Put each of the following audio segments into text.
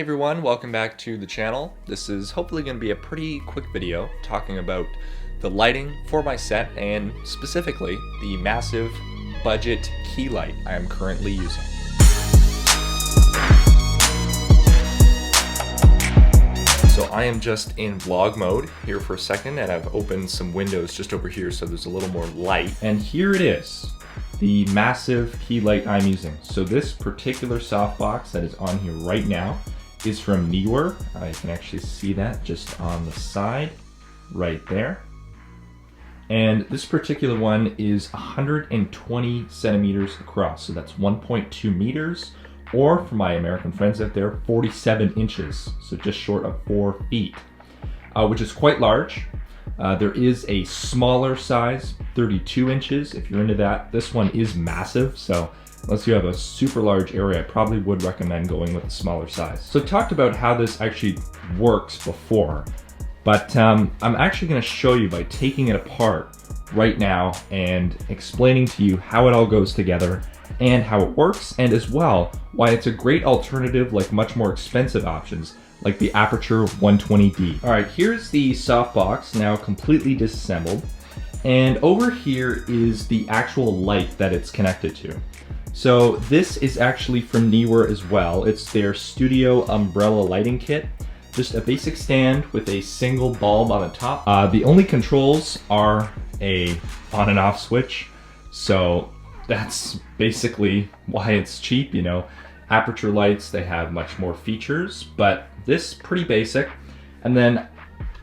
Hey everyone, welcome back to the channel. This is hopefully going to be a pretty quick video talking about the lighting for my set and specifically the massive budget key light I am currently using. So I am just in vlog mode here for a second, and I've opened some windows just over here so there's a little more light. And here it is, the massive key light I'm using. So this particular softbox that is on here right now is from Neewer. You can actually see that just on the side right there. And this particular one is 120 centimeters across, so that's 1.2 meters, or for my American friends out there, 47 inches, so just short of 4 feet, which is quite large. There is a smaller size, 32 inches, if you're into that. This one is massive, so unless you have a super large area, I probably would recommend going with a smaller size. So I talked about how this actually works before, but I'm actually going to show you by taking it apart right now and explaining to you how it all goes together and how it works, and as well why it's a great alternative like much more expensive options like the Aperture 120D. All right, here's the softbox now completely disassembled, and over here is the actual light that it's connected to. So this is actually from Neewer as well. It's their Studio Umbrella lighting kit. Just a basic stand with a single bulb on the top. The only controls are a on and off switch. So that's basically why it's cheap, you know. Aperture lights, they have much more features, but this pretty basic. And then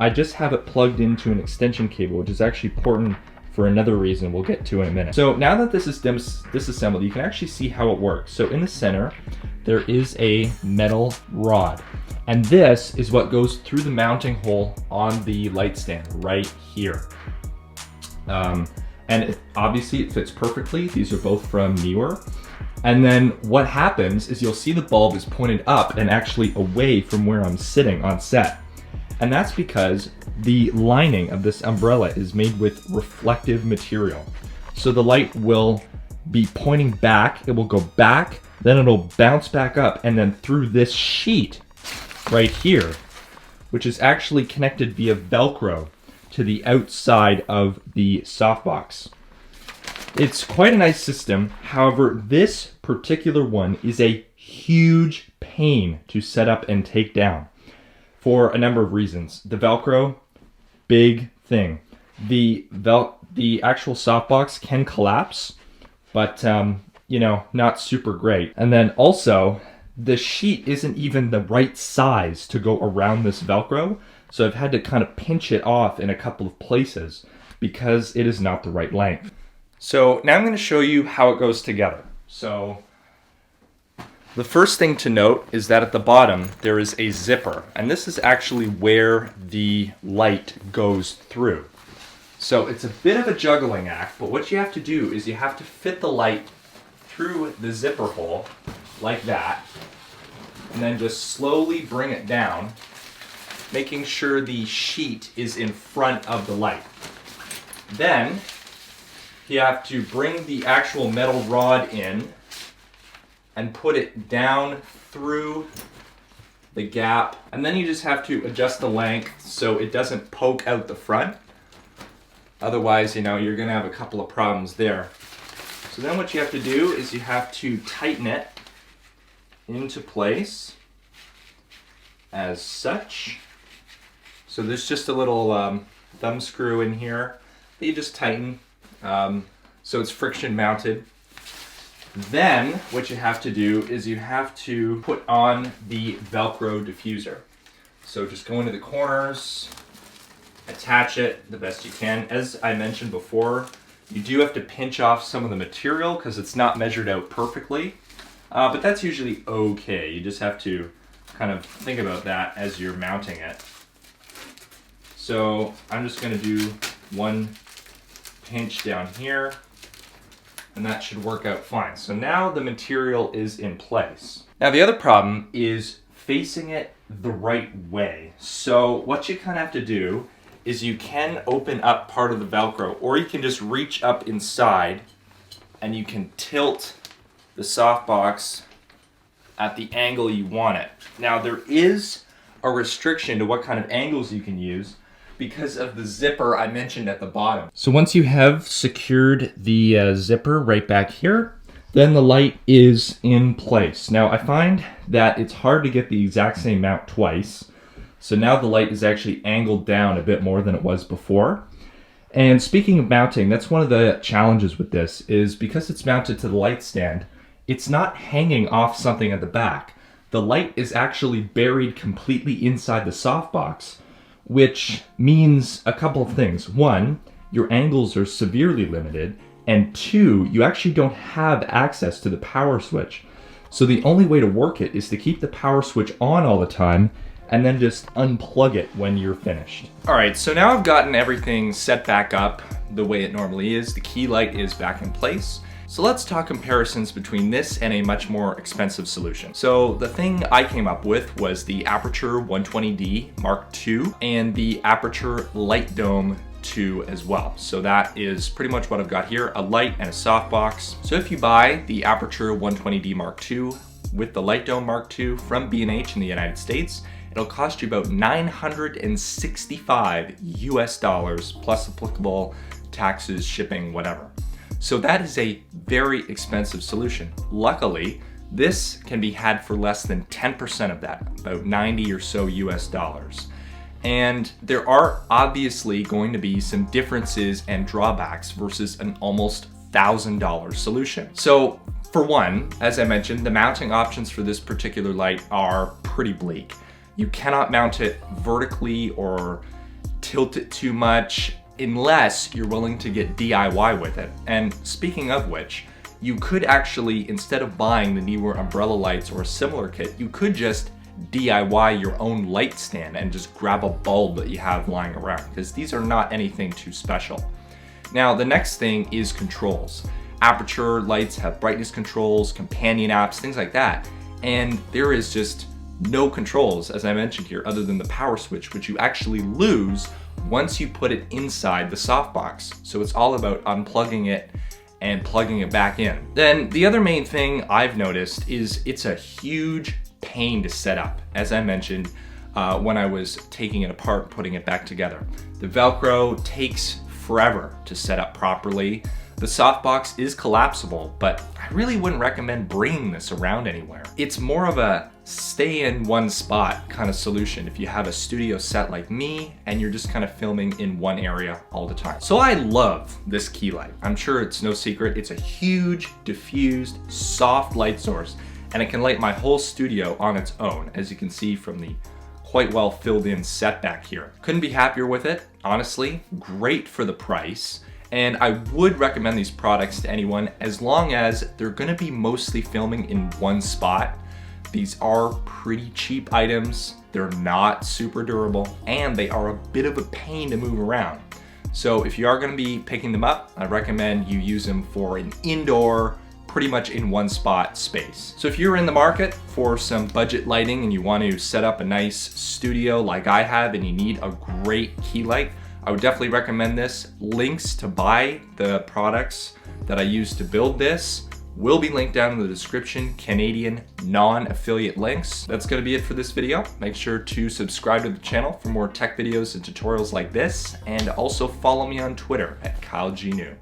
I just have it plugged into an extension cable, which is actually important for another reason we'll get to in a minute. So now that this is disassembled, you can actually see how it works. So in the center, there is a metal rod. And this is what goes through the mounting hole on the light stand right here. Obviously it fits perfectly. These are both from Neewer. And then what happens is you'll see the bulb is pointed up and actually away from where I'm sitting on set. And that's because the lining of this umbrella is made with reflective material. So the light will be pointing back, it will go back, then it'll bounce back up, and then through this sheet right here, which is actually connected via Velcro to the outside of the softbox. It's quite a nice system. However, this particular one is a huge pain to set up and take down for a number of reasons. The Velcro, big thing. The actual softbox can collapse, but you know, not super great. And then also, the sheet isn't even the right size to go around this Velcro, so I've had to kind of pinch it off in a couple of places because it is not the right length. So now I'm going to show you how it goes together. So the first thing to note is that at the bottom there is a zipper, and this is actually where the light goes through. So it's a bit of a juggling act, but what you have to do is you have to fit the light through the zipper hole like that, and then just slowly bring it down, making sure the sheet is in front of the light. Then you have to bring the actual metal rod in and put it down through the gap, and then you just have to adjust the length so it doesn't poke out the front. Otherwise, you know, you're gonna have a couple of problems there. So then what you have to do is you have to tighten it into place as such. So there's just a little thumb screw in here that you just tighten so it's friction mounted. Then what you have to do is you have to put on the Velcro diffuser. So just go into the corners, attach it the best you can. As I mentioned before, you do have to pinch off some of the material because it's not measured out perfectly, but that's usually okay. You just have to kind of think about that as you're mounting it. So I'm just going to do one pinch down here, and that should work out fine. So now the material is in place. Now the other problem is facing it the right way. So what you kind of have to do is you can open up part of the Velcro, or you can just reach up inside and you can tilt the softbox at the angle you want it. Now there is a restriction to what kind of angles you can use because of the zipper I mentioned at the bottom. So once you have secured the zipper right back here, then the light is in place. Now I find that it's hard to get the exact same mount twice. So now the light is actually angled down a bit more than it was before. And speaking of mounting, that's one of the challenges with this is because it's mounted to the light stand, it's not hanging off something at the back. The light is actually buried completely inside the softbox, which means a couple of things. One, your angles are severely limited, and two, you actually don't have access to the power switch. So the only way to work it is to keep the power switch on all the time and then just unplug it when you're finished. All right, so now I've gotten everything set back up the way it normally is. The key light is back in place. So let's talk comparisons between this and a much more expensive solution. So the thing I came up with was the Aperture 120D Mark II and the Aperture Light Dome 2 as well. So that is pretty much what I've got here, a light and a softbox. So if you buy the Aperture 120D Mark II with the Light Dome Mark II from B&H in the United States, it'll cost you about $965 US plus applicable taxes, shipping, whatever. So that is a very expensive solution. Luckily, this can be had for less than 10% of that, about 90 or so US dollars. And there are obviously going to be some differences and drawbacks versus an almost $1,000 solution. So for one, as I mentioned, the mounting options for this particular light are pretty bleak. You cannot mount it vertically or tilt it too much unless you're willing to get DIY with it. And speaking of which, you could actually, instead of buying the Neewer umbrella lights or a similar kit, you could just DIY your own light stand and just grab a bulb that you have lying around, because these are not anything too special. Now, the next thing is controls. Aperture lights have brightness controls, companion apps, things like that. And there is just no controls, as I mentioned here, other than the power switch, which you actually lose once you put it inside the softbox. So it's all about unplugging it and plugging it back in. Then the other main thing I've noticed is it's a huge pain to set up, as I mentioned when I was taking it apart and putting it back together. The Velcro takes forever to set up properly. The softbox is collapsible, but I really wouldn't recommend bringing this around anywhere. It's more of a stay in one spot kind of solution if you have a studio set like me and you're just kind of filming in one area all the time. So I love this key light. I'm sure it's no secret. It's a huge, diffused, soft light source, and it can light my whole studio on its own, as you can see from the quite well filled in set back here. Couldn't be happier with it, honestly. Great for the price. And I would recommend these products to anyone as long as they're gonna be mostly filming in one spot. These are pretty cheap items, they're not super durable, and they are a bit of a pain to move around. So if you are gonna be picking them up, I recommend you use them for an indoor, pretty much in one spot space. So if you're in the market for some budget lighting and you want to set up a nice studio like I have and you need a great key light, I would definitely recommend this. Links to buy the products that I used to build this will be linked down in the description, Canadian non-affiliate links. That's gonna be it for this video. Make sure to subscribe to the channel for more tech videos and tutorials like this, and also follow me on Twitter at KyleGNew.